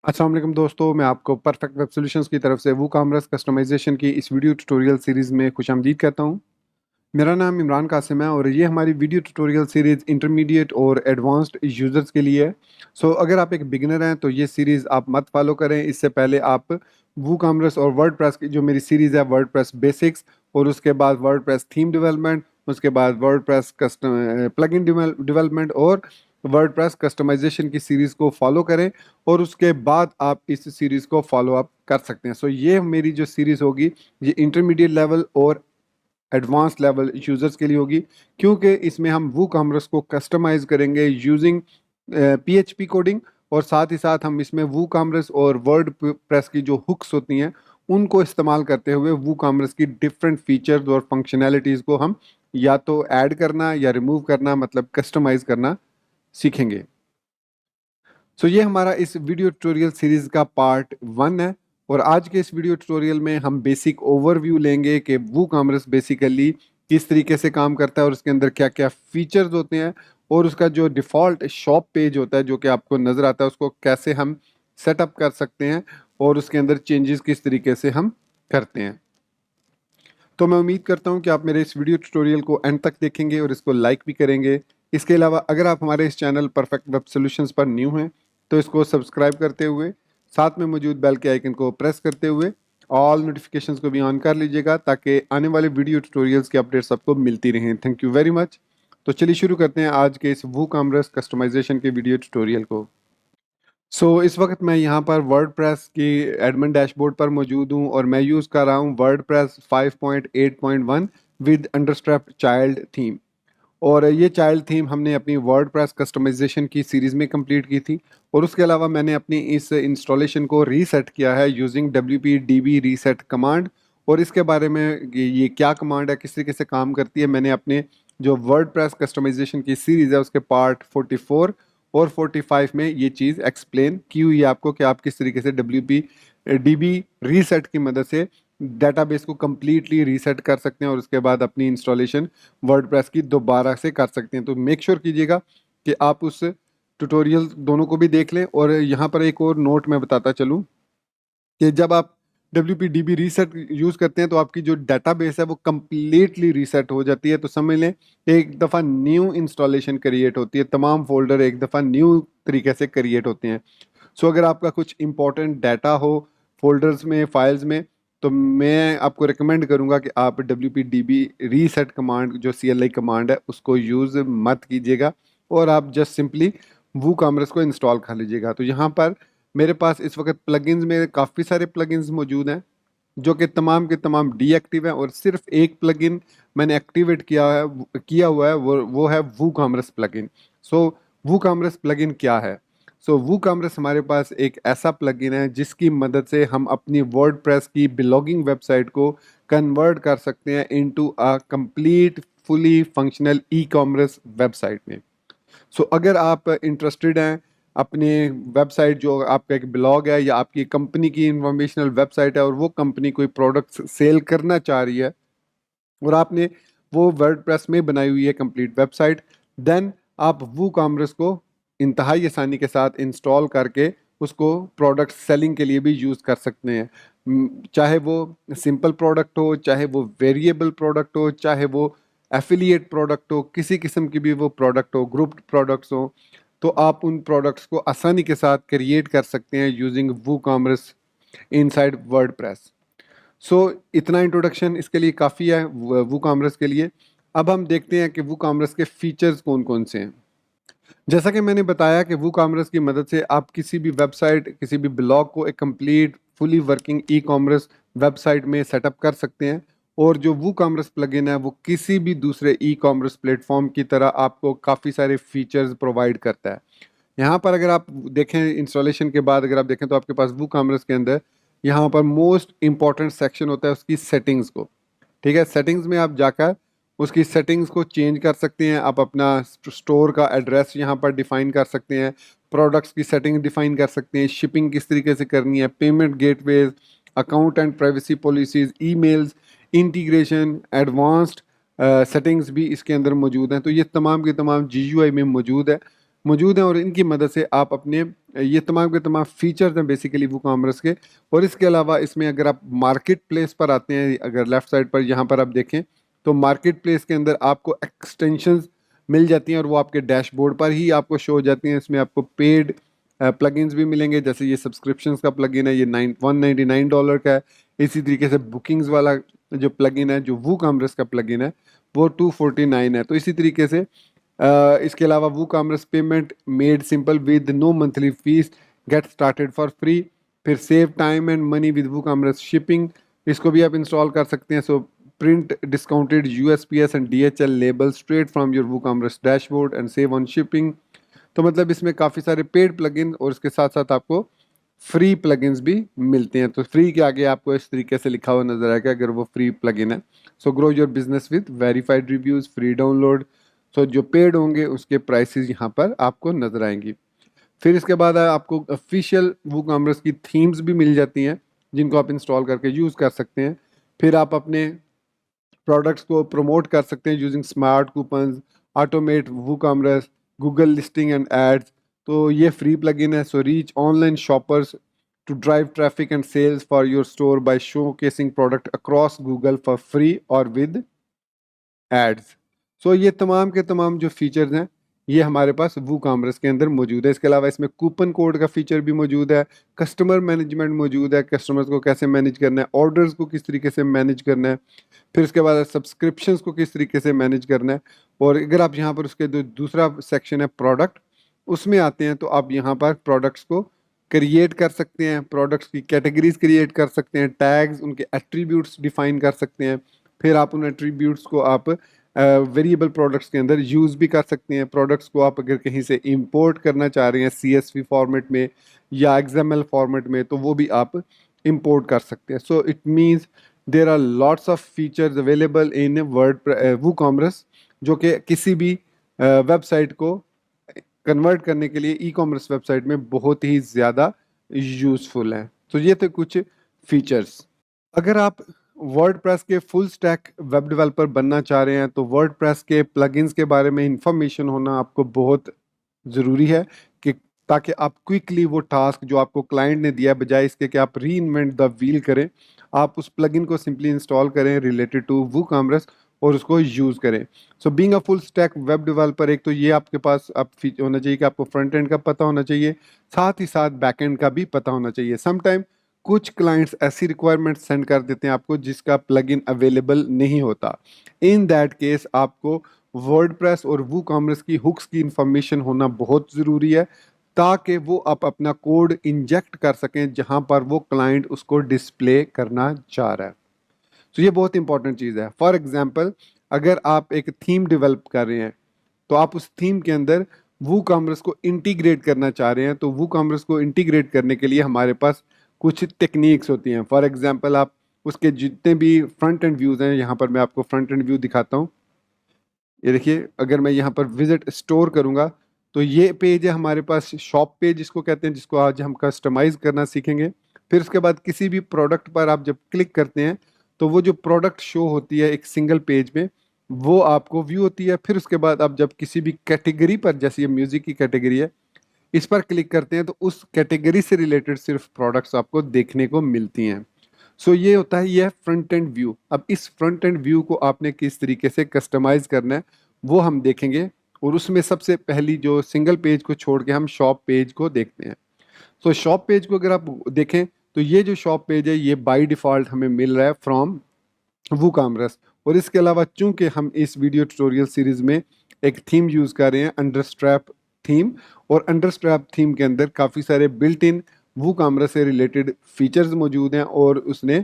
अस्सलाम वालेकुम दोस्तों, मैं आपको परफेक्ट वेब सॉल्यूशंस की तरफ से वूकॉमर्स कस्टमाइजेशन की इस वीडियो ट्यूटोरियल सीरीज़ में खुशामदीद कहता हूँ। मेरा नाम इमरान कासिम है और ये हमारी वीडियो ट्यूटोरियल सीरीज़ इंटरमीडिएट और एडवांस्ड यूज़र्स के लिए है। अगर आप एक बिगिनर हैं तो ये सीरीज़ आप मत फॉलो करें। इससे पहले आप वूकॉमर्स और वर्डप्रेस की जो मेरी सीरीज़ है वर्डप्रेस बेसिक्स, और उसके बाद वर्डप्रेस थीम डेवलपमेंट, उसके बाद वर्डप्रेस कस्टम प्लगइन डेवलपमेंट और वर्डप्रेस कस्टमाइजेशन की सीरीज़ को फॉलो करें, और उसके बाद आप इस सीरीज़ को फॉलो अप कर सकते हैं। ये मेरी जो सीरीज़ होगी ये इंटरमीडिएट लेवल और एडवांस लेवल यूज़र्स के लिए होगी, क्योंकि इसमें हम वूकॉमर्स को कस्टमाइज करेंगे यूजिंग PHP कोडिंग, और साथ ही साथ हम इसमें वूकॉमर्स और वर्ड प्रेस की जो हुक्स होती हैं उनको इस्तेमाल करते हुए वूकॉमर्स की डिफरेंट फीचर्स और फंक्शनैलिटीज़ को हम या तो ऐड करना या रिमूव करना, मतलब कस्टमाइज करना सीखेंगे। ये हमारा इस वीडियो ट्यूटोरियल सीरीज का पार्ट 1 है, और आज के इस वीडियो ट्यूटोरियल में हम बेसिक ओवरव्यू लेंगे कि वूकॉमर्स बेसिकली किस तरीके से काम करता है और उसके अंदर क्या क्या फीचर्स होते हैं, और उसका जो डिफ़ॉल्ट शॉप पेज होता है जो कि आपको नज़र आता है उसको कैसे हम सेटअप कर सकते हैं, और उसके अंदर चेंजेस किस तरीके से हम करते हैं। तो मैं उम्मीद करता हूँ कि आप मेरे इस वीडियो ट्यूटोरियल को एंड तक देखेंगे और इसको लाइक भी करेंगे। इसके अलावा अगर आप हमारे इस चैनल परफेक्ट वेब सॉल्यूशंस पर न्यू हैं तो इसको सब्सक्राइब करते हुए साथ में मौजूद बेल के आइकन को प्रेस करते हुए ऑल नोटिफिकेशंस को भी ऑन कर लीजिएगा, ताकि आने वाले वीडियो ट्यूटोरियल्स की अपडेट्स आपको मिलती रहें। Thank you very much. तो चलिए शुरू करते हैं आज के इस वूकॉमर्स कस्टमाइजेशन के वीडियो ट्यूटोरियल को। इस वक्त मैं यहाँ पर वर्डप्रेस की एडमिन डैशबोर्ड पर मौजूद हूँ और मैं यूज़ कर रहा हूँ वर्डप्रेस 5.8.1 विद अंडरस्ट्रैप चाइल्ड थीम। और ये चाइल्ड थीम हमने अपनी वर्डप्रेस कस्टमाइजेशन की सीरीज़ में कंप्लीट की थी, और उसके अलावा मैंने अपनी इस इंस्टॉलेशन को रीसेट किया है यूजिंग WP-DB रीसेट कमांड। और इसके बारे में ये क्या कमांड है, किस तरीके से काम करती है, मैंने अपने जो वर्डप्रेस कस्टमाइजेशन की सीरीज़ है उसके पार्ट 44 और 45 में ये चीज़ एक्सप्लेन की हुई है आपको कि आप किस तरीके से WP-DB रीसेट की मदद से डेटाबेस को कम्प्लीटली रीसेट कर सकते हैं, और उसके बाद अपनी इंस्टॉलेशन वर्डप्रेस की दोबारा से कर सकते हैं। तो मेक श्योर कीजिएगा कि आप उस ट्यूटोरियल दोनों को भी देख लें। और यहाँ पर एक और नोट मैं बताता चलूँ कि जब आप WP-DB रीसेट यूज़ करते हैं तो आपकी जो डेटाबेस है वो कम्प्लीटली रीसेट हो जाती है। तो समझ लें एक दफ़ा न्यू इंस्टॉलेशन क्रिएट होती है, तमाम फोल्डर एक दफ़ा न्यू तरीके से क्रिएट होते हैं। अगर आपका कुछ इंपॉर्टेंट डाटा हो फोल्डर्स में, फाइल्स में, तो मैं आपको रिकमेंड करूंगा कि आप WP-DB रीसेट कमांड जो CLI कमांड है उसको यूज़ मत कीजिएगा, और आप जस्ट सिंपली वूकॉमर्स को इंस्टॉल कर लीजिएगा। तो यहाँ पर मेरे पास इस वक्त प्लगइन्स में काफ़ी सारे प्लगइन्स मौजूद हैं जो कि तमाम के तमाम डीएक्टिव है, और सिर्फ एक प्लगइन मैंने एक्टिवेट किया हुआ है, वो है वूकॉमर्स प्लगइन। सो वूकॉमर्स प्लगइन क्या है? वूकॉमर्स हमारे पास एक ऐसा प्लगइन है जिसकी मदद से हम अपनी वर्डप्रेस की बिलॉगिंग वेबसाइट को कन्वर्ट कर सकते हैं into a complete fully functional e commerce website में। अगर आप इंटरेस्टेड हैं अपने वेबसाइट, जो आपका एक ब्लॉग है या आपकी कंपनी की इंफॉर्मेशनल वेबसाइट है और वो कंपनी कोई प्रोडक्ट्स सेल करना चाह रही है, और आपने वो वर्डप्रेस में बनाई हुई है कंप्लीट वेबसाइट, देन आप वो कॉमर्स को इंतहाई आसानी के साथ इंस्टॉल करके उसको प्रोडक्ट सेलिंग के लिए भी यूज़ कर सकते हैं। चाहे वो सिंपल प्रोडक्ट हो, चाहे वो वेरिएबल प्रोडक्ट हो, चाहे वो एफिलिएट प्रोडक्ट हो, किसी किस्म की भी वो प्रोडक्ट हो, ग्रुप्ड प्रोडक्ट्स हो, तो आप उन प्रोडक्ट्स को आसानी के साथ क्रिएट कर सकते हैं यूजिंग वो कॉमर्स इनसाइड वर्डप्रेस। इतना इंट्रोडक्शन इसके लिए काफ़ी है वो कॉमर्स के लिए। अब हम देखते हैं कि वो कॉमर्स के फीचर्स कौन कौन से हैं। जैसा कि मैंने बताया कि वो कॉमर्स की मदद से आप किसी भी वेबसाइट, किसी भी ब्लॉग को एक complete fully working e commerce website में सेटअप कर सकते हैं, और जो वो कॉमर्स प्लगइन है वो किसी भी दूसरे ई कॉमर्स प्लेटफॉर्म की तरह आपको काफ़ी सारे फीचर्स प्रोवाइड करता है। यहाँ पर अगर आप देखें इंस्टॉलेशन के बाद, अगर आप देखें तो आपके पास वो कॉमर्स के अंदर यहाँ पर मोस्ट इंपॉर्टेंट सेक्शन होता है उसकी सेटिंग्स को। ठीक है, सेटिंग्स में आप जाकर उसकी सेटिंग्स को चेंज कर सकते हैं। आप अपना स्टोर का एड्रेस यहाँ पर डिफाइन कर सकते हैं, प्रोडक्ट्स की सेटिंग डिफाइन कर सकते हैं, शिपिंग किस तरीके से करनी है, payment gateways, account and privacy policies, emails, integration, advanced settings भी इसके अंदर मौजूद हैं। तो ये तमाम के तमाम GUI में मौजूद है। मौजूद हैं और इनकी मदद से आप अपने ये तमाम के तमाम फीचर्स हैं बेसिकली वो कॉमर्स के। और इसके अलावा इसमें अगर आप मार्केट प्लेस पर आते हैं, अगर लेफ्ट साइड पर यहाँ पर आप देखें तो मार्केट प्लेस के अंदर आपको एक्सटेंशंस मिल जाती हैं और वो आपके डैशबोर्ड पर ही आपको शो हो जाती हैं। इसमें आपको पेड प्लगइन्स भी मिलेंगे, जैसे ये सब्सक्रिप्शंस का प्लगइन है, ये $199 का है। इसी तरीके से बुकिंग्स वाला जो प्लगइन है, जो वो कॉमर्स का प्लगइन है, वो 249 है। तो इसी तरीके से इसके अलावा WooCommerce payment made simple with no monthly fees, get started for free. फिर save time and money with WooCommerce shipping, इसको भी आप इंस्टॉल कर सकते हैं। So print discounted USPS and DHL label straight from your WooCommerce dashboard and save on shipping. तो मतलब इसमें काफ़ी सारे पेड प्लगइन और इसके साथ साथ आपको फ्री प्लगइन्स भी मिलते हैं। तो फ्री के आगे आपको इस तरीके से लिखा हुआ नजर आएगा अगर वो फ्री प्लगइन है। So grow your business with verified reviews, free download. So जो पेड होंगे उसके प्राइसेस यहाँ पर आपको नजर आएंगी। फिर इसके बाद आपको ऑफिशियल वो कॉमर्स की थीम्स भी मिल जाती हैं जिनको आप इंस्टॉल करके यूज़ कर सकते हैं। फिर आप अपने प्रोडक्ट्स को प्रमोट कर सकते हैं using smart coupons, automate WooCommerce, Google listing and ads. तो ये फ्री प्लगइन है। So reach online shoppers to drive traffic and sales for your store by showcasing product across Google for free और with ads. So ये तमाम के तमाम जो features हैं ये हमारे पास वो कॉमर्स के अंदर मौजूद है। इसके अलावा इसमें कूपन कोड का फीचर भी मौजूद है, कस्टमर मैनेजमेंट मौजूद है, कस्टमर्स को कैसे मैनेज करना है, ऑर्डर्स को किस तरीके से मैनेज करना है, फिर उसके बाद सब्सक्रिप्शंस को किस तरीके से मैनेज करना है। और अगर आप यहाँ पर उसके दूसरा सेक्शन है प्रोडक्ट, उसमें आते हैं तो आप यहाँ पर प्रोडक्ट्स को क्रिएट कर सकते हैं, प्रोडक्ट्स की कैटेगरीज क्रिएट कर सकते हैं, टैग्स, उनके एट्रीब्यूट्स डिफाइन कर सकते हैं। फिर आप उन एट्रीब्यूट्स को आप वेरिएबल प्रोडक्ट्स के अंदर यूज़ भी कर सकते हैं। प्रोडक्ट्स को आप अगर कहीं से इंपोर्ट करना चाह रहे हैं CSV फॉर्मेट में या XML फॉर्मेट में, तो वो भी आप इंपोर्ट कर सकते हैं। So it means there are lots of features available in word WooCommerce, जो कि किसी भी वेबसाइट को कन्वर्ट करने के लिए ई-कॉमर्स वेबसाइट में बहुत ही ज़्यादा यूज़फुल हैं। तो ये थे कुछ फीचर्स। अगर आप वर्डप्रेस के फुल स्टैक वेब डेवलपर बनना चाह रहे हैं तो वर्डप्रेस के प्लगइन्स के बारे में इंफॉर्मेशन होना आपको बहुत ज़रूरी है, कि ताकि आप क्विकली वो टास्क जो आपको क्लाइंट ने दिया है, बजाय इसके कि आप री इन्वेंट द व्हील करें, आप उस प्लगइन को सिंपली इंस्टॉल करें रिलेटेड टू वो कॉमर्स और उसको यूज़ करें। So being a full stack web developer, एक तो ये आपके पास आप होना चाहिए कि आपको फ्रंट एंड का पता होना चाहिए, साथ ही साथ बैक एंड का भी पता होना चाहिए। समटाइम कुछ क्लाइंट्स ऐसी रिक्वायरमेंट सेंड कर देते हैं आपको जिसका प्लगइन अवेलेबल नहीं होता। इन दैट केस आपको वर्डप्रेस और वो कॉमर्स की हुक्स की इंफॉर्मेशन होना बहुत ज़रूरी है, ताकि वो आप अपना कोड इंजेक्ट कर सकें जहां पर वो क्लाइंट उसको डिस्प्ले करना चाह रहा है। तो ये बहुत इंपॉर्टेंट चीज़ है। फॉर एग्जांपल, अगर आप एक थीम डेवलप कर रहे हैं तो आप उस थीम के अंदर वो कॉमर्स को इंटीग्रेट करना चाह रहे हैं, तो वो कॉमर्स को इंटीग्रेट करने के लिए हमारे पास कुछ टेक्निक्स होती हैं। फॉर एग्जांपल, आप उसके जितने भी फ्रंट एंड व्यूज़ हैं, यहाँ पर मैं आपको फ्रंट एंड व्यू दिखाता हूँ। ये देखिए, अगर मैं यहाँ पर विजिट स्टोर करूँगा तो ये पेज है हमारे पास, शॉप पेज जिसको कहते हैं, जिसको आज हम कस्टमाइज करना सीखेंगे। फिर उसके बाद किसी भी प्रोडक्ट पर आप जब क्लिक करते हैं तो वो जो प्रोडक्ट शो होती है एक सिंगल पेज में, वो आपको व्यू होती है। फिर उसके बाद आप जब किसी भी कैटेगरी पर, जैसे ये म्यूजिक की कैटेगरी है, इस पर क्लिक करते हैं तो उस कैटेगरी से रिलेटेड सिर्फ प्रोडक्ट्स आपको देखने को मिलती हैं। सो ये होता है, ये फ्रंट एंड व्यू। अब इस फ्रंट एंड व्यू को आपने किस तरीके से कस्टमाइज करना है वो हम देखेंगे। और उसमें सबसे पहली जो सिंगल पेज को छोड़ के हम शॉप पेज को देखते हैं। सो शॉप पेज को अगर आप देखें तो ये जो शॉप पेज है ये बाय डिफ़ॉल्ट हमें मिल रहा है फ्रॉम वो कॉमर्स। और इसके अलावा चूंकि हम इस वीडियो ट्यूटोरियल सीरीज में एक थीम यूज़ कर रहे हैं, अंडरस्ट्रैप थीम, और अंडरस्ट्रैप थीम के अंदर काफ़ी सारे बिल्ट इन वो कॉमर्स से रिलेटेड फीचर्स मौजूद हैं, और उसने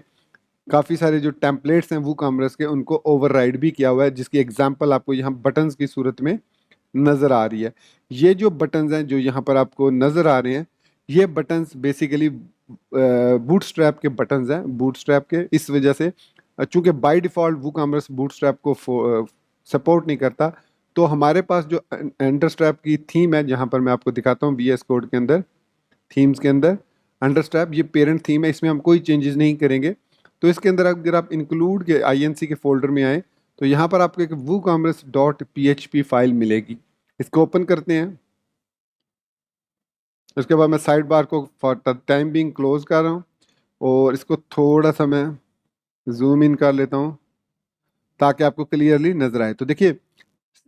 काफ़ी सारे जो टेम्पलेट्स हैं वो कॉमर्स के उनको ओवरराइड भी किया हुआ है, जिसकी एग्जांपल आपको यहाँ बटन्स की सूरत में नज़र आ रही है। ये जो बटन्स हैं जो यहाँ पर आपको नज़र आ रहे हैं, ये बटन्स बेसिकली बूटस्ट्रैप के बटन्स हैं। बूटस्ट्रैप के इस वजह से, चूंकि बाय डिफ़ॉल्ट वो कॉमर्स बूटस्ट्रैप को सपोर्ट नहीं करता, तो हमारे पास जो अंडरस्ट्रैप की थीम है, जहाँ पर मैं आपको दिखाता हूँ VS कोड के अंदर, थीम्स के अंदर अंडरस्ट्रैप ये पेरेंट थीम है, इसमें हम कोई चेंजेस नहीं करेंगे। तो इसके अंदर अगर आप इंक्लूड के INC के फोल्डर में आए तो यहाँ पर आपको एक WooCommerce.php फाइल मिलेगी। इसको ओपन करते हैं। उसके बाद मैं साइड बार को फॉर टाइम बिंग क्लोज कर रहा हूँ और इसको थोड़ा सा मैं जूम इन कर लेता हूँ ताकि आपको क्लियरली नजर आए। तो देखिए,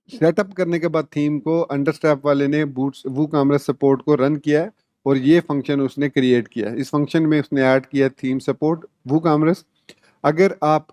सेटअप करने के बाद थीम को अंडरस्टैप वाले ने बूट्स वो कामरेज सपोर्ट को रन किया है और ये फंक्शन उसने क्रिएट किया है। इस फंक्शन में उसने ऐड किया थीम सपोर्ट वो कामरेज। अगर आप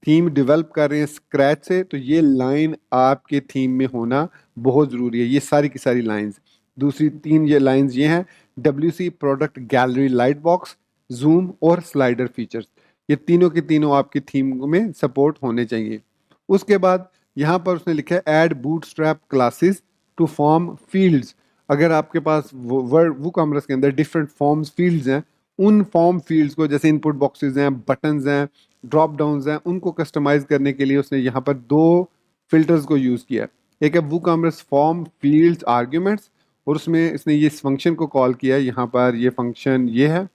थीम डेवलप कर रहे हैं स्क्रैच से तो ये लाइन आपके थीम में होना बहुत ज़रूरी है, ये सारी की सारी लाइंस। दूसरी तीन ये लाइंस ये हैं, WC product gallery light box, zoom और स्लाइडर फीचर्स। ये तीनों के तीनों आपकी थीम में सपोर्ट होने चाहिए। उसके बाद यहाँ पर उसने लिखा है add Bootstrap classes to form fields. अगर आपके पास वर्ड वो कॉमर्स के अंदर डिफरेंट फॉर्म्स फील्ड्स हैं, उन फॉर्म फील्ड्स को जैसे इनपुट बॉक्सेस हैं, बटन्स हैं, ड्रॉप डाउन्स हैं, उनको कस्टमाइज करने के लिए उसने यहाँ पर दो फिल्टर्स को यूज़ किया है। एक है वो कॉमर्स फॉर्म फील्ड्स आर्ग्यूमेंट्स और उसमें इसने ये इस फंक्शन को कॉल किया है। यहाँ पर ये फंक्शन ये है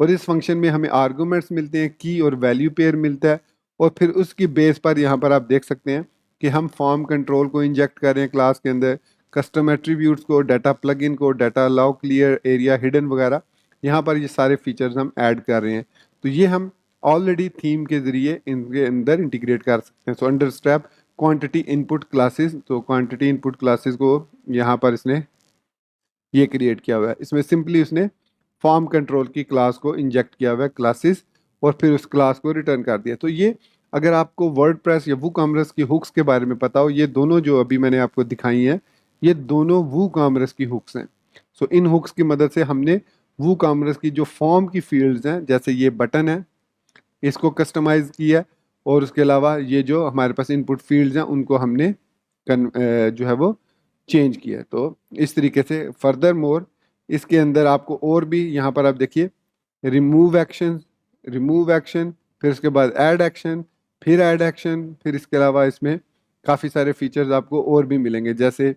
और इस फंक्शन में हमें आर्गूमेंट्स मिलते हैं, की और वैल्यू पेयर मिलता है और फिर उसकी बेस पर यहाँ पर आप देख सकते हैं कि हम फॉर्म कंट्रोल को इंजेक्ट कर रहे हैं क्लास के अंदर, कस्टम एट्रीब्यूट्स को, डाटा प्लगइन को, data allow, clear, area hidden वगैरह, यहाँ पर ये सारे फीचर्स हम ऐड कर रहे हैं। तो ये हम ऑलरेडी थीम के ज़रिए इनके अंदर इंटीग्रेट कर सकते हैं। So under step quantity input classes, तो क्वांटिटी इनपुट क्लासेस को यहाँ पर इसने ये क्रिएट किया हुआ है। इसमें सिंपली उसने फॉर्म कंट्रोल की क्लास को इंजेक्ट किया हुआ है क्लासेस और फिर उस क्लास को रिटर्न कर दिया। तो ये अगर आपको वर्डप्रेस या वूकॉमर्स की हुक्स के बारे में पता हो, ये दोनों जो अभी मैंने आपको दिखाई हैं ये दोनों वूकॉमर्स की हुक्स हैं। सो इन हुक्स की मदद से हमने वूकॉमर्स की जो फॉर्म की फील्ड्स हैं, जैसे ये बटन है, इसको कस्टमाइज किया और उसके अलावा ये जो हमारे पास इनपुट फील्ड्स हैं उनको हमने जो है वो चेंज किया। तो इस तरीके से फर्दर मोर इसके अंदर आपको और भी यहाँ पर आप देखिए रिमूव एक्शन, रिमूव एक्शन, फिर उसके बाद ऐड एक्शन, फिर ऐड एक्शन, फिर इसके अलावा इसमें काफ़ी सारे फीचर्स आपको और भी मिलेंगे। जैसे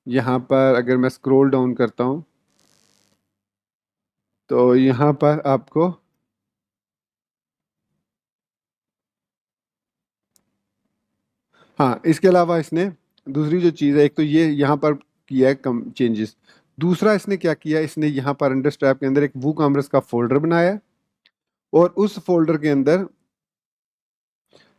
यहाँ पर अगर मैं स्क्रॉल डाउन करता हूँ तो यहाँ पर आपको हाँ, इसके अलावा इसने दूसरी जो चीज़ है, एक तो ये यहाँ पर किया है कम चेंजेस। दूसरा इसने क्या किया, इसने यहाँ पर अंडर स्ट्रैप के अंदर एक वू कॉमर्स का फोल्डर बनाया है और उस फोल्डर के अंदर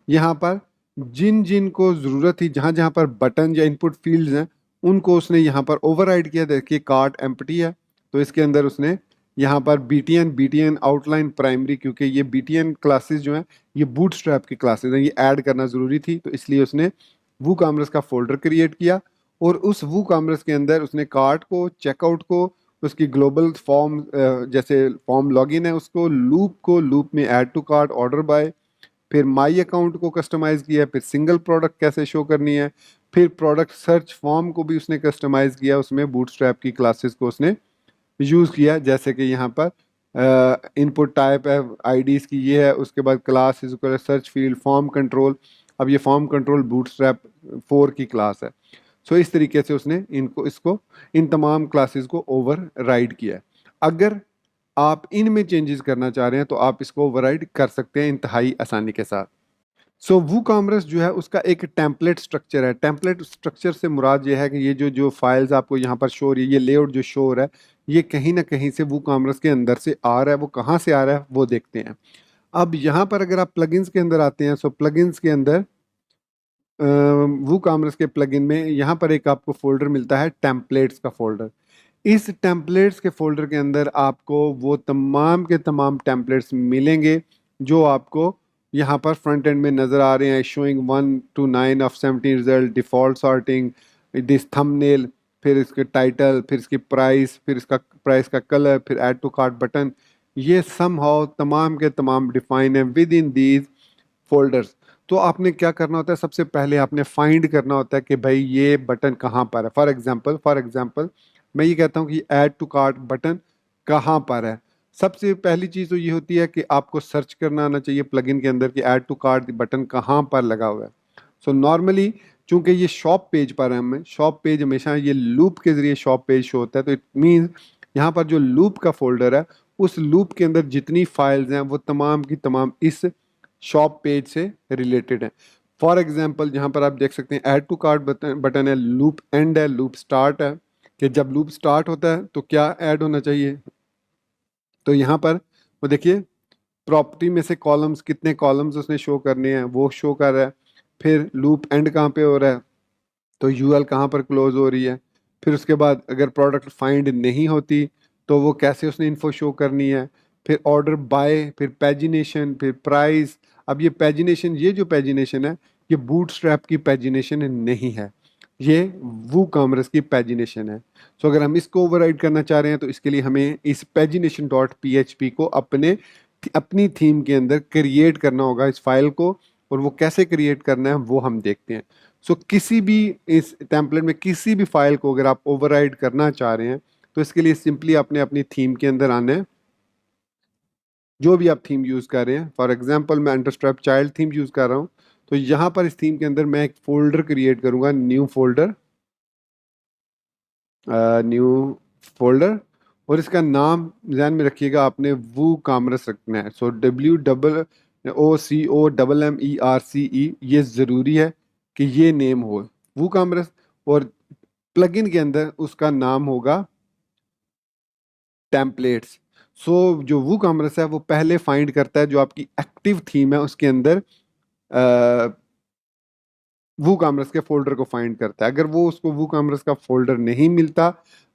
यहाँ पर जिन जिन को ज़रूरत थी, जहाँ जहाँ पर बटन या इनपुट फील्ड्स हैं, उनको उसने यहाँ पर ओवरराइड किया। देखिए कार्ट एम्प्टी है तो इसके अंदर उसने यहाँ पर बीटीएन आउटलाइन प्राइमरी, क्योंकि ये बीटीएन क्लासेस जो हैं ये बूटस्ट्रैप की क्लासेस हैं, ये ऐड करना ज़रूरी थी, तो इसलिए उसने वू कॉमर्स का फोल्डर क्रिएट किया और उस वू कॉमर्स के अंदर उसने कार्ट को, चेकआउट को, उसकी ग्लोबल फॉर्म जैसे फॉर्म लॉगिन है उसको, लूप को, लूप में add to cart, order by, फिर माई अकाउंट को कस्टमाइज किया, फिर सिंगल प्रोडक्ट कैसे शो करनी है, फिर प्रोडक्ट सर्च फॉर्म को भी उसने कस्टमाइज किया, उसमें बूटस्ट्रैप की क्लासेस को उसने यूज़ किया। जैसे कि यहाँ पर इनपुट टाइप है आईडीज़ की ये है, उसके बाद class is equal search field, form control. अब ये फॉर्म कंट्रोल बूटस्ट्रैप 4 की क्लास है। सो इस तरीके से उसने इनको इसको इन तमाम क्लासेस को ओवर राइड किया है। अगर आप इनमें चेंजेस करना चाह रहे हैं तो आप इसको ओवरराइड कर सकते हैं इंतहाई आसानी के साथ। सो वो कॉमर्स जो है उसका एक टेम्पलेट स्ट्रक्चर है। टेम्पलेट स्ट्रक्चर से मुराद ये है कि ये जो जो फाइल्स आपको यहाँ पर शो हो रही है, ये लेआउट जो शो हो रहा है, ये कहीं ना कहीं से वो कॉमर्स के अंदर से आ रहा है। वो कहाँ से आ रहा है वो देखते हैं। अब यहाँ पर अगर आप प्लगइन्स के अंदर आते हैं, सो प्लगइन्स के अंदर वो कॉमर्स के प्लगइन में यहाँ पर एक आपको फोल्डर मिलता है टेम्पलेट्स का फोल्डर। इस टेम्पलेट्स के फोल्डर के अंदर आपको वो तमाम के तमाम टेम्पलेट्स मिलेंगे जो आपको यहाँ पर फ्रंट एंड में नज़र आ रहे हैं। Showing 1 to 9 of 17 result, default sorting, this thumbnail, फिर इसके टाइटल, फिर इसकी प्राइस, फिर इसका प्राइस का कलर, फिर ऐड टू कार्ट बटन, ये सम हाउ तमाम के तमाम डिफाइन है विद इन दीज फोल्डर्स। तो आपने क्या करना होता है, सबसे पहले आपने फाइंड करना होता है कि भाई ये बटन कहाँ पर है। फॉर एग्जांपल मैं ये कहता हूँ कि ऐड टू कार्ट बटन कहाँ पर है। सबसे पहली चीज़ तो ये होती है कि आपको सर्च करना आना चाहिए प्लगइन के अंदर कि ऐड टू कार्ट बटन कहाँ पर लगा हुआ है। सो नॉर्मली चूंकि ये शॉप पेज पर है, हमें शॉप पेज हमेशा ये लूप के जरिए शॉप पेज शो होता है, तो इट मीन्स यहाँ पर जो लूप का फोल्डर है उस लूप के अंदर जितनी फाइल्स हैं वो तमाम की तमाम इस शॉप पेज से रिलेटेड है। फॉर एग्जाम्पल यहाँ पर आप देख सकते हैं ऐड टू कार्ट बटन है, लूप एंड है, लूप स्टार्ट है, कि जब लूप स्टार्ट होता है तो क्या ऐड होना चाहिए। तो यहाँ पर वो देखिए प्रॉपर्टी में से कॉलम्स, कितने कॉलम्स उसने शो करने हैं वो शो कर रहा है। फिर लूप एंड कहाँ पे हो रहा है, तो यूएल कहाँ पर क्लोज हो रही है। फिर उसके बाद अगर प्रोडक्ट फाइंड नहीं होती तो वो कैसे उसने इन्फो शो करनी है। फिर ऑर्डर बाय, फिर पैजिनेशन, फिर प्राइस। अब ये पैजिनेशन, ये जो पैजिनेशन है ये बूटस्ट्रैप की पैजिनेशन नहीं है, ये वू कॉमर्स की पैजिनेशन है। सो अगर हम इसको ओवरराइड करना चाह रहे हैं तो इसके लिए हमें इस पैजिनेशन डॉट पी को अपनी थीम के अंदर क्रिएट करना होगा इस फाइल को। और वो कैसे क्रिएट करना है वो हम देखते हैं। सो किसी भी इस टेम्पलेट में किसी भी फाइल को अगर आप ओवरराइड करना चाह रहे हैं तो इसके लिए सिंपली आपने अपनी थीम के अंदर आना है, जो भी आप थीम यूज कर रहे हैं। फॉर एग्जांपल मैं अंडरस्ट्रैप चाइल्ड थीम यूज कर रहा हूँ, तो यहाँ पर इस थीम के अंदर मैं एक फोल्डर क्रिएट करूंगा, न्यू फोल्डर, न्यू फोल्डर। और इसका नाम ध्यान में रखिएगा आपने वू कामरस रखना है। सो WOOCOMMERCE, ये ज़रूरी है कि ये नेम हो वू कामरस। और प्लगइन के अंदर उसका नाम होगा टेम्पलेट्स। सो जो वू कामरस है वो पहले फाइंड करता है जो आपकी एक्टिव थीम है उसके अंदर वू कामर्स के फोल्डर को फाइंड करता है। अगर वो उसको वू कामर्स का फोल्डर नहीं मिलता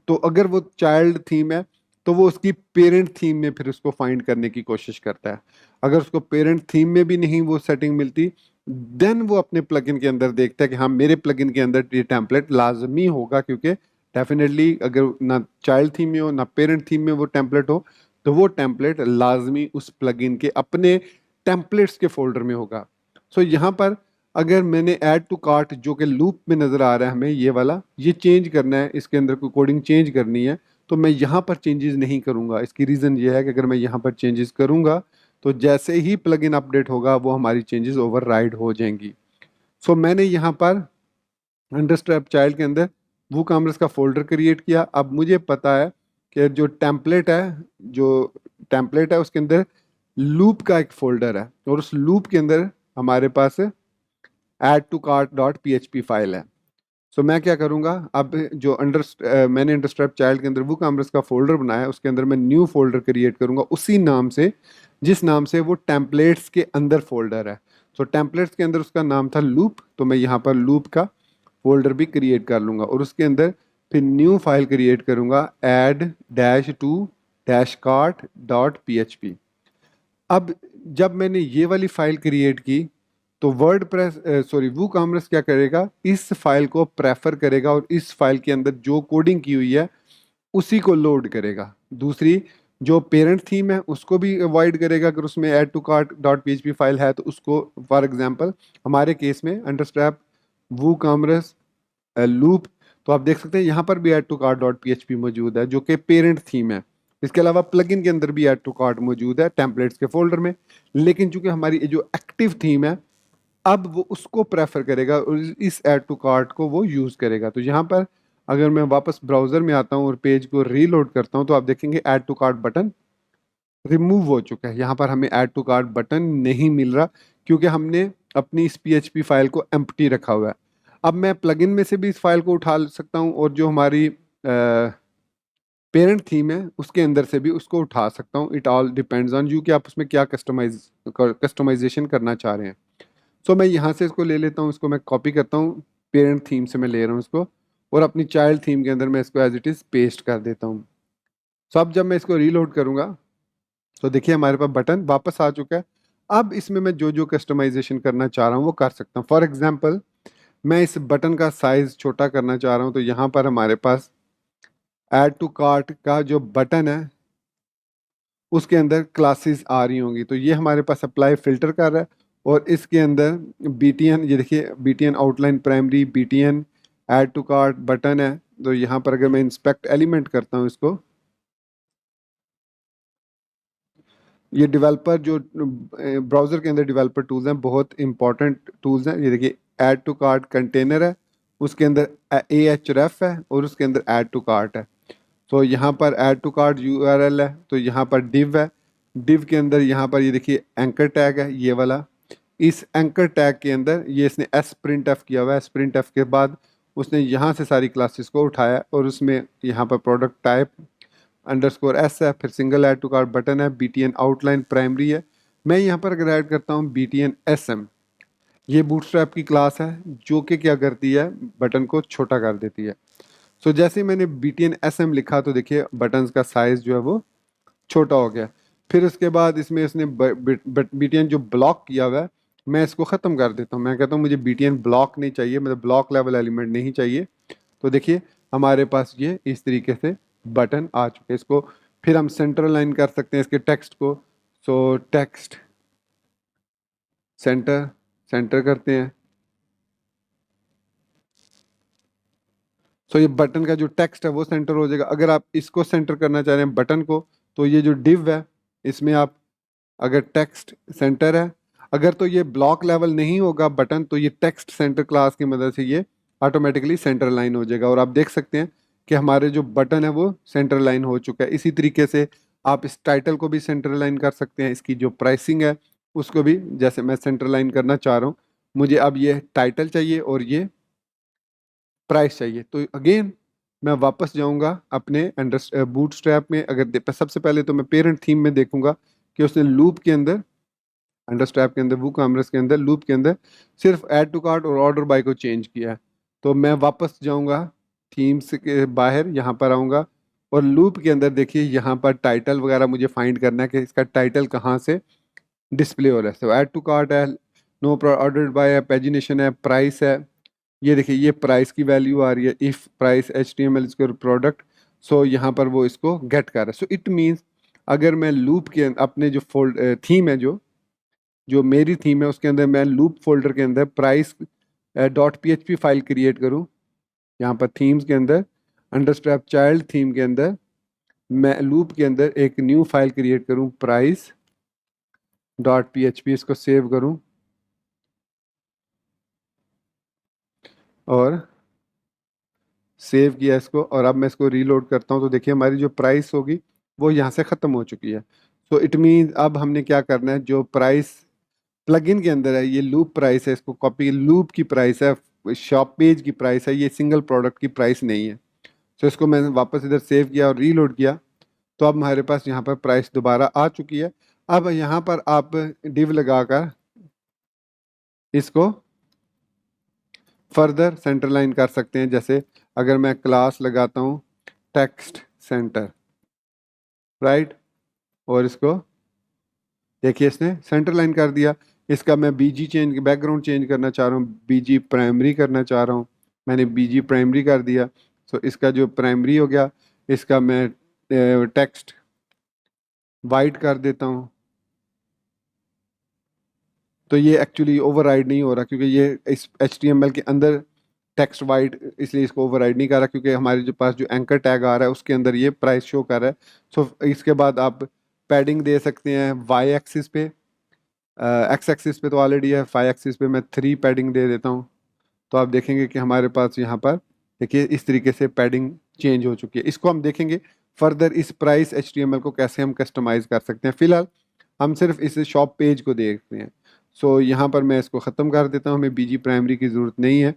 तो अगर वो चाइल्ड थीम है तो वो उसकी पेरेंट थीम में फिर उसको फाइंड करने की कोशिश करता है। अगर उसको पेरेंट थीम में भी नहीं वो सेटिंग मिलती, देन वो अपने प्लगइन के अंदर देखता है कि हाँ मेरे प्लगइन के अंदर ये टेम्पलेट लाजमी होगा, क्योंकि डेफिनेटली अगर ना चाइल्ड थीम में हो ना पेरेंट थीम में वो टेम्पलेट हो तो वो टेम्पलेट लाजमी उस प्लगइन के अपने टेम्पलेट्स के फोल्डर में होगा। सो यहाँ पर अगर मैंने ऐड टू कार्ट जो कि लूप में नज़र आ रहा है हमें ये वाला, ये चेंज करना है, इसके अंदर कोई कोडिंग चेंज करनी है, तो मैं यहाँ पर चेंजेस नहीं करूँगा। इसकी रीज़न ये है कि अगर मैं यहाँ पर चेंजेस करूँगा तो जैसे ही प्लगइन अपडेट होगा वो हमारी चेंजेस ओवरराइड हो जाएंगी। सो मैंने यहाँ पर अंडरस्ट्रैप चाइल्ड के अंदर वो कॉमर्स का फोल्डर क्रिएट किया। अब मुझे पता है कि जो टेम्पलेट है उसके अंदर लूप का एक फोल्डर है और उस लूप के अंदर हमारे पास add to cart dot PHP file है। सो मैं क्या करूँगा, अब जो मैंने अंडरस्ट्रैप चाइल्ड के अंदर वो कॉमर्स का फोल्डर बनाया है उसके अंदर मैं न्यू फोल्डर क्रिएट करूँगा उसी नाम से जिस नाम से वो टेम्पलेट्स के अंदर फोल्डर है। सो टेम्पलेट्स के अंदर उसका नाम था लूप, तो मैं यहाँ पर लूप का फोल्डर भी क्रिएट कर लूँगा और उसके अंदर फिर न्यू फाइल क्रिएट करूँगा add-to-cart.php। अब जब मैंने ये वाली फाइल क्रिएट की तो वू कॉमर्स क्या करेगा, इस फाइल को प्रेफर करेगा और इस फाइल के अंदर जो कोडिंग की हुई है उसी को लोड करेगा। दूसरी जो पेरेंट थीम है उसको भी अवॉइड करेगा, अगर उसमें add to cart dot PHP file है तो उसको, फॉर एग्जांपल हमारे केस में अंडरस्ट्रैप वू कॉमर्स लूप, तो आप देख सकते हैं यहाँ पर भी add to cart dot PHP मौजूद है जो कि पेरेंट थीम है। इसके अलावा प्लगइन के अंदर भी ऐड टू कार्ट मौजूद है टेम्पलेट्स के फोल्डर में। लेकिन चूंकि हमारी जो एक्टिव थीम है अब वो उसको प्रेफर करेगा और इस ऐड टू कार्ट को वो यूज़ करेगा। तो यहाँ पर अगर मैं वापस ब्राउज़र में आता हूँ और पेज को रीलोड करता हूँ तो आप देखेंगे add to cart button remove हो चुका है। यहाँ पर हमें ऐड टू कार्ट बटन नहीं मिल रहा क्योंकि हमने अपनी इस PHP फाइल को एम्प्टी रखा हुआ है। अब मैं प्लगइन में से भी इस फाइल को उठा सकता हूँ और जो हमारी पेरेंट थीम है उसके अंदर से भी उसको उठा सकता हूँ। It all depends on you कि आप उसमें क्या कस्टमाइजेशन करना चाह रहे हैं। सो मैं यहाँ से इसको ले लेता हूँ, इसको मैं कॉपी करता हूँ, पेरेंट थीम से मैं ले रहा हूँ इसको और अपनी चाइल्ड थीम के अंदर मैं इसको एज इट इज़ पेस्ट कर देता हूँ। सो अब जब मैं इसको रीलोड करूँगा तो देखिए हमारे पास बटन वापस आ चुका है। अब इसमें मैं जो जो कस्टमाइजेशन करना चाह रहा हूँ वो कर सकता हूँ। फॉर एग्जाम्पल मैं इस बटन का साइज़ छोटा करना चाह रहा हूँ, तो यहाँ पर हमारे पास ऐड टू कार्ट का जो बटन है उसके अंदर क्लासेस आ रही होंगी, तो ये हमारे पास अप्लाई फिल्टर कर रहा है और इसके अंदर BTN, ये देखिए BTN outline primary, BTN add to cart button है। तो यहाँ पर अगर मैं इंस्पेक्ट एलिमेंट करता हूँ इसको, ये डेवलपर जो ब्राउज़र के अंदर डेवलपर टूल्स हैं बहुत इंपॉर्टेंट टूल्स हैं। ये देखिए ऐड टू कार्ट कंटेनर है, उसके अंदर ahref है और उसके अंदर ऐड टू कार्ट है। तो यहाँ पर ऐड टू कार्ट URL है, तो यहाँ पर div है, div के अंदर यहाँ पर ये देखिए एंकर टैग है ये वाला। इस एंकर टैग के अंदर ये इसने sprintf किया हुआ है, sprintf के बाद उसने यहाँ से सारी क्लासेस को उठाया और उसमें यहाँ पर प्रोडक्ट टाइप अंडरस्कोर एस है, फिर single add to cart button है, BTN आउटलाइन प्राइमरी है। मैं यहाँ पर अगर ऐड करता हूँ BTN SM, ये बूटस्ट्रैप की क्लास है जो कि क्या करती है, बटन को छोटा कर देती है। सो जैसे ही मैंने BTN SM लिखा तो देखिए बटन्स का साइज जो है वो छोटा हो गया। फिर उसके बाद इसमें इसने BTN जो ब्लॉक किया हुआ है, मैं इसको ख़त्म कर देता हूँ। मैं कहता हूँ मुझे BTN ब्लॉक नहीं चाहिए, मतलब ब्लॉक लेवल एलिमेंट नहीं चाहिए। तो देखिए हमारे पास ये इस तरीके से बटन आ चुके हैं। इसको फिर हम सेंटर लाइन कर सकते हैं इसके टेक्स्ट को। सो टेक्स्ट सेंटर, सेंटर करते हैं। सो ये बटन का जो टेक्स्ट है वो सेंटर हो जाएगा। अगर आप इसको सेंटर करना चाह रहे हैं बटन को, तो ये जो डिव है इसमें आप अगर टेक्स्ट सेंटर है, अगर तो ये ब्लॉक लेवल नहीं होगा बटन, तो ये टेक्स्ट सेंटर क्लास की मदद से ये ऑटोमेटिकली सेंटर लाइन हो जाएगा। और आप देख सकते हैं कि हमारे जो बटन है वो सेंटर लाइन हो चुका है। इसी तरीके से आप इस टाइटल को भी सेंटर लाइन कर सकते हैं। इसकी जो प्राइसिंग है उसको भी, जैसे मैं सेंटर लाइन करना चाह रहा हूँ, मुझे अब ये टाइटल चाहिए और ये प्राइस चाहिए। तो अगेन मैं वापस जाऊंगा अपने अंडर बूटस्ट्रैप में। अगर सबसे पहले तो मैं पेरेंट थीम में देखूंगा कि उसने लूप के अंदर, अंडरस्ट्रैप के अंदर, वूकॉमर्स के अंदर, लूप के अंदर सिर्फ ऐड टू कार्ट और ऑर्डर बाय को चेंज किया है। तो मैं वापस जाऊंगा थीम्स के बाहर, यहाँ पर आऊँगा और लूप के अंदर देखिए यहाँ पर टाइटल वगैरह मुझे फाइंड करना है कि इसका टाइटल कहाँ से डिस्प्ले हो रहा है। तो ऐड टू कार्ट है, नो ऑर्डर बाय है, पेजिनेशन है, प्राइस है। ये देखिए ये प्राइस की वैल्यू आ रही है, इफ प्राइस HTML इसको प्रोडक्ट। सो यहाँ पर वो इसको गेट कर रहा है। सो इट मीन्स अगर मैं लूप के अपने जो थीम है, जो जो मेरी थीम है उसके अंदर मैं लूप फोल्डर के अंदर प्राइस .php फाइल क्रिएट करूँ, यहाँ पर थीम्स के अंदर अंडरस्ट्रैप चाइल्ड थीम के अंदर मैं लूप के अंदर एक न्यू फाइल क्रिएट करूँ प्राइस .php, इसको सेव करूँ और सेव किया इसको। और अब मैं इसको रीलोड करता हूँ तो देखिए हमारी जो प्राइस होगी वो यहाँ से ख़त्म हो चुकी है। तो इट मीन अब हमने क्या करना है, जो प्राइस प्लगइन के अंदर है, ये लूप प्राइस है, इसको कॉपी, लूप की प्राइस है, शॉप पेज की प्राइस है, ये सिंगल प्रोडक्ट की प्राइस नहीं है। तो इसको मैंने वापस इधर सेव किया और रीलोड किया तो अब हमारे पास यहाँ पर प्राइस दोबारा आ चुकी है। अब यहाँ पर आप डिव लगाकर इसको फर्दर सेंटर लाइन कर सकते हैं। जैसे अगर मैं क्लास लगाता हूँ टेक्स्ट सेंटर, राइट, और इसको देखिए इसने सेंटर लाइन कर दिया। इसका मैं BG चेंज, बैकग्राउंड चेंज करना चाह रहा हूँ, BG प्राइमरी करना चाह रहा हूँ, मैंने BG प्राइमरी कर दिया। सो इसका जो प्राइमरी हो गया, इसका मैं टेक्स्ट वाइट कर देता हूँ। तो ये एक्चुअली ओवरराइड नहीं हो रहा क्योंकि ये इस HTML के अंदर टेक्स्ट वाइट, इसलिए इसको ओवरराइड नहीं कर रहा क्योंकि हमारे जो पास जो एंकर टैग आ रहा है उसके अंदर ये प्राइस शो कर रहा है। सो इसके बाद आप पैडिंग दे सकते हैं वाई एक्सिस पे, एक्स एक्सिस पे तो ऑलरेडी है, फाई एक्सिस पे मैं 3 पैडिंग दे देता हूँ। तो आप देखेंगे कि हमारे पास यहाँ पर देखिए इस तरीके से पैडिंग चेंज हो चुकी है। इसको हम देखेंगे फर्दर इस प्राइस HTML को कैसे हम कस्टमाइज कर सकते हैं। फिलहाल हम सिर्फ इस शॉप पेज को देखते हैं। सो यहाँ पर मैं इसको ख़त्म कर देता हूँ, हमें BG प्राइमरी की ज़रूरत नहीं है।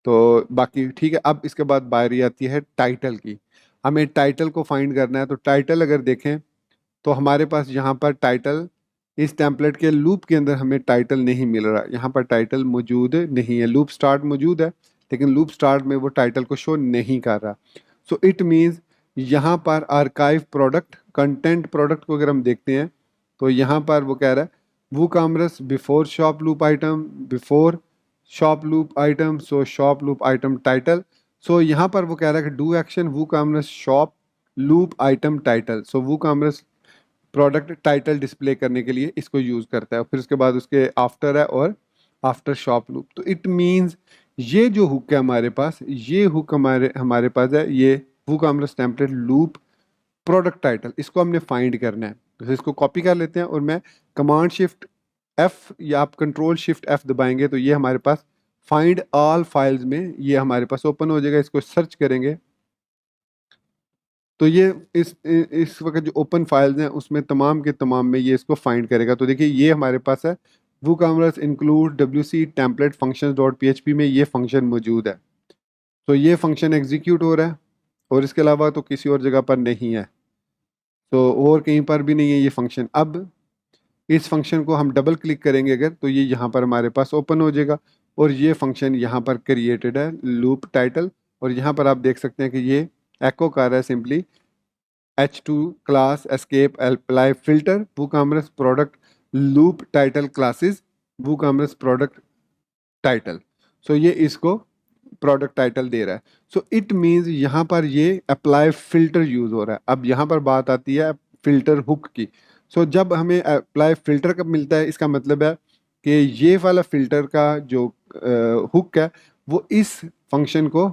तो बाकी ठीक है। अब इसके बाद बारी आती है टाइटल की। हमें टाइटल को फाइंड करना है। तो टाइटल अगर देखें तो हमारे पास यहाँ पर टाइटल, इस टेम्पलेट के लूप के अंदर हमें टाइटल नहीं मिल रहा, यहाँ पर टाइटल मौजूद नहीं है। लूप स्टार्ट मौजूद है लेकिन लूप स्टार्ट में वो टाइटल को शो नहीं कर रहा। सो इट मीन्स यहाँ पर आर्काइव प्रोडक्ट, कंटेंट प्रोडक्ट को अगर हम देखते हैं तो यहाँ पर वो कह रहा है WooCommerce before shop loop item, before shop loop item, so shop loop item title. So यहाँ पर वो कह रहा है कि do action WooCommerce shop loop item title. So WooCommerce product title display करने के लिए इसको यूज़ करता है। फिर उसके बाद उसके आफ्टर है और आफ्टर शॉप लूप। तो इट मीन्स ये जो हुक है हमारे पास, ये हुक हमारे हमारे पास है, ये WooCommerce template loop product title, इसको हमने फाइंड करना है। तो इसको कॉपी कर लेते हैं और मैं कमांड शिफ्ट F या आप कंट्रोल शिफ्ट F दबाएंगे तो ये हमारे पास फाइंड ऑल फाइल्स में ये हमारे पास ओपन हो जाएगा। इसको सर्च करेंगे तो ये इस वक्त जो ओपन फाइल्स हैं उसमें तमाम के तमाम में ये इसको फाइंड करेगा। तो देखिए ये हमारे पास है WooCommerce include WC template functions .php में ये फंक्शन मौजूद है। तो ये फंक्शन एग्जीक्यूट हो रहा है और इसके अलावा तो किसी और जगह पर नहीं है, तो और कहीं पर भी नहीं है ये फंक्शन। अब इस फंक्शन को हम डबल क्लिक करेंगे अगर, तो ये यहाँ पर हमारे पास ओपन हो जाएगा और ये फंक्शन यहाँ पर क्रिएटेड है लूप टाइटल। और यहाँ पर आप देख सकते हैं कि ये एको कर रहा है simply h2 class escape apply filter WooCommerce product loop title classes WooCommerce product title. So ये इसको प्रोडक्ट टाइटल दे रहा है। सो इट मीन्स यहाँ पर ये अप्लाई फिल्टर यूज हो रहा है। अब यहाँ पर बात आती है फिल्टर हुक की। सो जब हमें अप्लाई फिल्टर कब मिलता है, इसका मतलब है कि ये वाला फिल्टर का जो हुक है वो इस फंक्शन को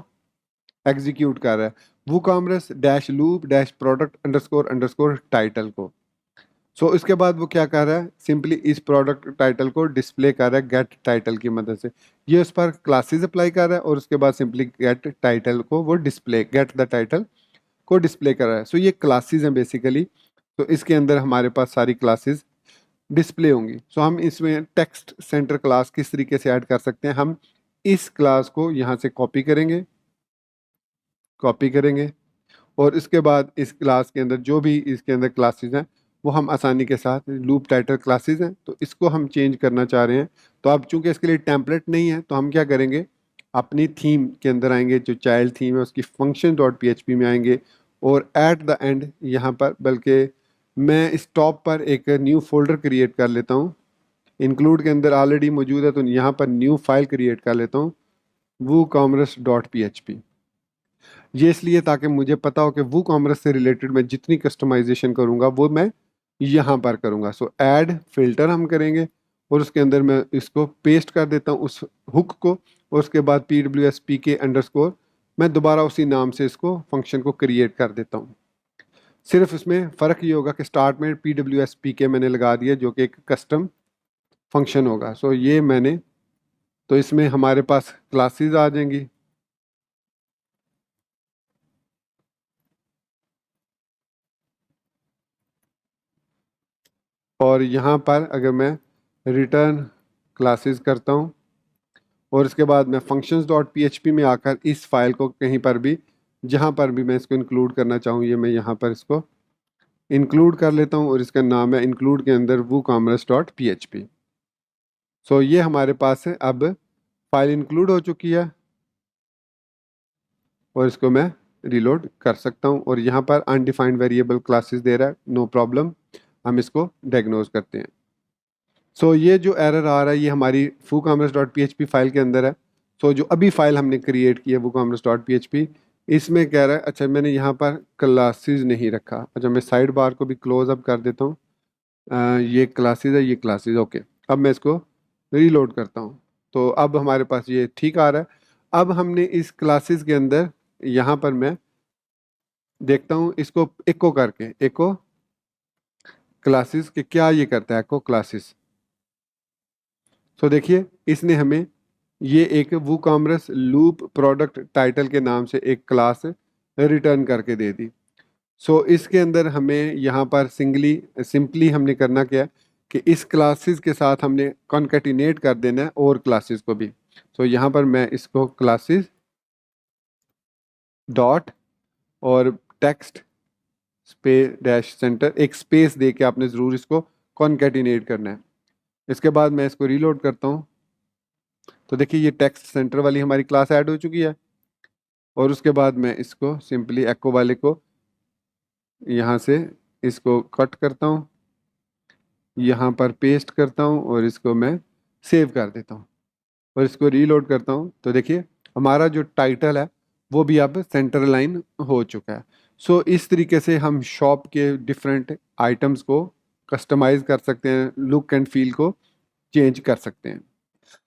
एग्जीक्यूट कर रहा है WooCommerce dash loop dash product underscore underscore title को। सो इसके बाद वो क्या कर रहा है, सिंपली इस प्रोडक्ट टाइटल को डिस्प्ले कर रहा है गेट टाइटल की मदद से। ये उस पर क्लासेस अप्लाई कर रहा है और उसके बाद सिंपली गेट टाइटल को वो डिस्प्ले गेट द टाइटल को डिस्प्ले कर रहा है। सो ये क्लासेस हैं बेसिकली। तो इसके अंदर हमारे पास सारी क्लासेस डिस्प्ले होंगी। सो हम इसमें टेक्स्ट सेंटर क्लास किस तरीके से ऐड कर सकते हैं, हम इस क्लास को यहाँ से कॉपी करेंगे और इसके बाद इस क्लास के अंदर जो भी इसके अंदर क्लासेस हैं वो हम आसानी के साथ लूप टाइटल क्लासेस हैं तो इसको हम चेंज करना चाह रहे हैं। तो अब चूंकि इसके लिए टेम्पलेट नहीं है तो हम क्या करेंगे, अपनी थीम के अंदर आएंगे, जो चाइल्ड थीम है उसकी फंक्शन डॉट PHP में आएंगे और एट द एंड यहाँ पर, बल्कि मैं इस टॉप पर एक न्यू फोल्डर क्रिएट कर लेता हूँ, इंक्लूड के अंदर ऑलरेडी मौजूद है तो यहाँ पर न्यू फाइल क्रिएट कर लेता हूँ WooCommerce.php। ये इसलिए ताकि मुझे पता हो कि WooCommerce से रिलेटेड मैं जितनी कस्टमाइजेशन करूँगा वो मैं यहाँ पर करूँगा। सो ऐड फिल्टर हम करेंगे और उसके अंदर मैं इसको पेस्ट कर देता हूँ उस हुक को और उसके बाद PWSPK अंडरस्कोर मैं दोबारा उसी नाम से इसको फंक्शन को क्रिएट कर देता हूँ। सिर्फ इसमें फ़र्क ये होगा कि स्टार्ट में PWSPK मैंने लगा दिया जो कि एक कस्टम फंक्शन होगा। सो ये मैंने, तो इसमें हमारे पास क्लासेस आ जाएंगी और यहाँ पर अगर मैं रिटर्न क्लासेस करता हूँ और इसके बाद मैं functions.php में आकर इस फाइल को कहीं पर भी, जहाँ पर भी मैं इसको इंक्लूड करना चाहूँ, ये मैं यहाँ पर इसको इंक्लूड कर लेता हूँ और इसका नाम है इंक्लूड के अंदर WooCommerce.php। सो ये हमारे पास है, अब फाइल इंक्लूड हो चुकी है और इसको मैं रीलोड कर सकता हूँ और यहाँ पर अनडिफाइंड वेरिएबल क्लासेस दे रहा है, नो प्रॉब्लम, हम इसको डायग्नोज करते हैं। सो ये जो एरर आ रहा है ये हमारी WooCommerce.php फाइल के अंदर है। सो जो अभी फाइल हमने क्रिएट की है WooCommerce.php, इसमें कह रहा है, अच्छा मैंने यहाँ पर क्लासेस नहीं रखा, अच्छा मैं साइड बार को भी क्लोज अप कर देता हूँ। ये क्लासेस है, ये क्लासेस, ओके। अब मैं इसको रीलोड करता हूँ तो अब हमारे पास ये ठीक आ रहा है। अब हमने इस क्लासेस के अंदर यहाँ पर मैं देखता हूँ इसको एको करके, एको क्लासेस के क्या ये करता है, एको क्लासेस। तो देखिए इसने हमें ये एक WooCommerce लूप प्रोडक्ट टाइटल के नाम से एक क्लास रिटर्न करके दे दी। सो इसके अंदर हमें यहाँ पर सिंपली हमने करना क्या है कि इस क्लासेस के साथ हमने कॉन्केटिनेट कर देना है और क्लासेस को भी। सो यहाँ पर मैं इसको क्लासेस डॉट और टेक्स्ट स्पेस डैश सेंटर एक स्पेस दे के आपने ज़रूर इसको कॉन्केटिनेट करना है। इसके बाद मैं इसको रीलोड करता हूँ तो देखिए ये टेक्स्ट सेंटर वाली हमारी क्लास ऐड हो चुकी है और उसके बाद मैं इसको सिंपली एको वाले को यहाँ से इसको कट करता हूँ, यहाँ पर पेस्ट करता हूँ और इसको मैं सेव कर देता हूँ और इसको रीलोड करता हूँ तो देखिए हमारा जो टाइटल है वो भी अब सेंटर लाइन हो चुका है। सो इस तरीके से हम शॉप के डिफरेंट आइटम्स को कस्टमाइज कर सकते हैं, लुक एंड फील को चेंज कर सकते हैं।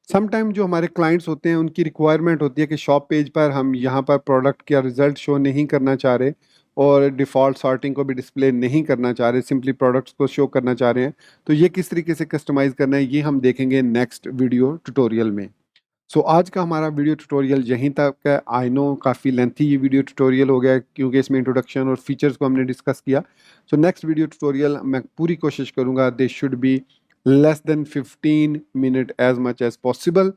समटाइम जो हमारे क्लाइंट्स होते हैं उनकी रिक्वायरमेंट होती है कि शॉप पेज पर हम यहाँ पर प्रोडक्ट का रिजल्ट शो नहीं करना चाह रहे और डिफ़ॉल्ट सॉर्टिंग को भी डिस्प्ले नहीं करना चाह रहे, सिंपली प्रोडक्ट्स को शो करना चाह रहे हैं। तो ये किस तरीके से कस्टमाइज़ करना है ये हम देखेंगे नेक्स्ट वीडियो ट्यूटोरियल में। सो आज का हमारा वीडियो ट्यूटोरियल यहीं तक है। आई नो काफ़ी लेंथी ये वीडियो ट्यूटोरियल हो गया क्योंकि इसमें इंट्रोडक्शन और फीचर्स को हमने डिस्कस किया। सो नेक्स्ट वीडियो ट्यूटोरियल मैं पूरी कोशिश करूँगा they should be less than 15 minute as much as possible.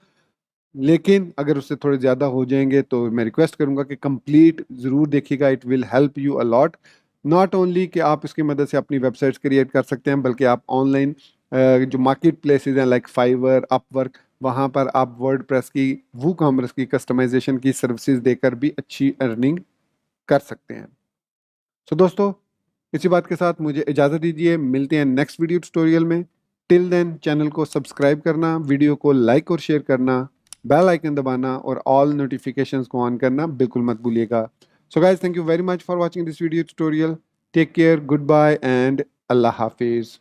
लेकिन अगर उससे थोड़े ज़्यादा हो जाएंगे तो मैं रिक्वेस्ट करूंगा कि कंप्लीट ज़रूर देखिएगा, it will help you a lot. Not only कि आप इसकी मदद से अपनी वेबसाइट्स क्रिएट कर सकते हैं, बल्कि आप ऑनलाइन जो मार्केट प्लेसेस हैं लाइक फाइवर, अपवर्क, वहाँ पर आप वर्ड प्रेस की, वू कॉमर्स की कस्टमाइजेशन की सर्विसेज देकर भी अच्छी अर्निंग कर सकते हैं। सो दोस्तों, इसी बात के साथ मुझे इजाज़त दीजिए, मिलते हैं नेक्स्ट वीडियो ट्यूटोरियल में। टिल देन चैनल को सब्सक्राइब करना, वीडियो को लाइक और शेयर करना, बेल आइकन दबाना और ऑल नोटिफिकेशंस को ऑन करना बिल्कुल मत भूलिएगा। So guys, thank you very much for watching this video tutorial. Take care, goodbye and अल्लाह हाफिज़।